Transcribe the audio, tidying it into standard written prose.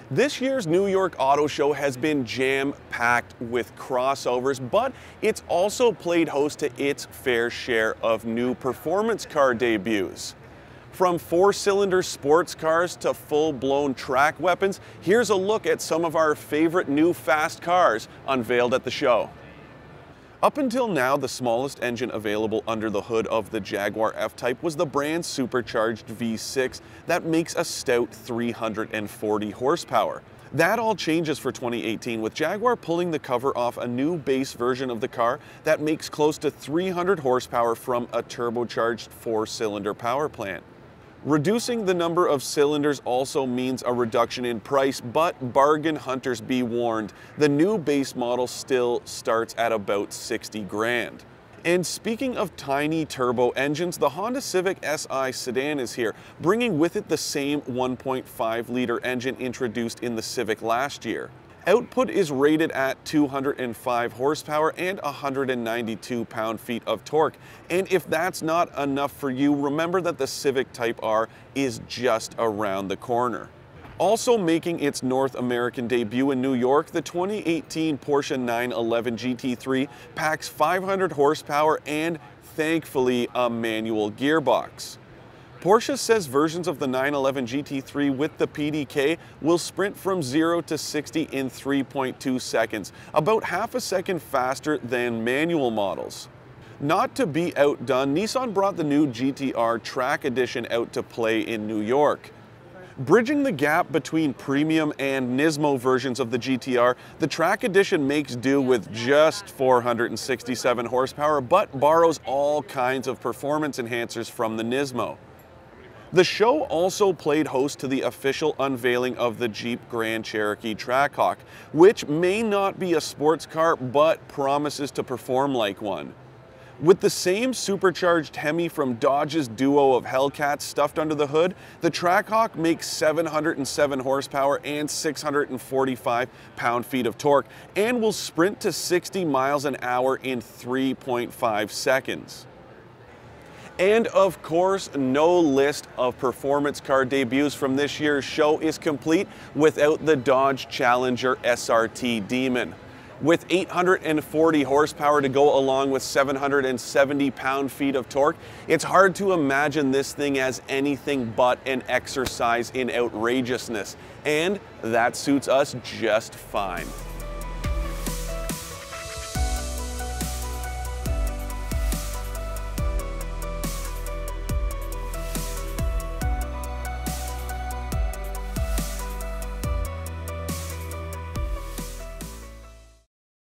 This year's New York Auto Show has been jam-packed with crossovers, but it's also played host to its fair share of new performance car debuts. From four-cylinder sports cars to full-blown track weapons, here's a look at some of our favorite new fast cars unveiled at the show. Up until now, the smallest engine available under the hood of the Jaguar F-Type was the brand's supercharged V6 that makes a stout 340 horsepower. That all changes for 2018, with Jaguar pulling the cover off a new base version of the car that makes close to 300 horsepower from a turbocharged four-cylinder power plant. Reducing the number of cylinders also means a reduction in price, but bargain hunters be warned, the new base model still starts at about 60 grand. And speaking of tiny turbo engines, the Honda Civic Si sedan is here, bringing with it the same 1.5-liter engine introduced in the Civic last year. Output is rated at 205 horsepower and 192 pound-feet of torque. And if that's not enough for you, remember that the Civic Type R is just around the corner. Also making its North American debut in New York, the 2018 Porsche 911 GT3 packs 500 horsepower and, thankfully, a manual gearbox. Porsche says versions of the 911 GT3 with the PDK will sprint from 0 to 60 in 3.2 seconds, about half a second faster than manual models. Not to be outdone, Nissan brought the new GT-R Track Edition out to play in New York. Bridging the gap between premium and Nismo versions of the GT-R, the Track Edition makes do with just 467 horsepower, but borrows all kinds of performance enhancers from the Nismo. The show also played host to the official unveiling of the Jeep Grand Cherokee Trackhawk, which may not be a sports car, but promises to perform like one. With the same supercharged Hemi from Dodge's duo of Hellcats stuffed under the hood, the Trackhawk makes 707 horsepower and 645 pound-feet of torque, and will sprint to 60 miles an hour in 3.5 seconds. And of course, no list of performance car debuts from this year's show is complete without the Dodge Challenger SRT Demon. With 840 horsepower to go along with 770 pound-feet of torque, it's hard to imagine this thing as anything but an exercise in outrageousness. And that suits us just fine.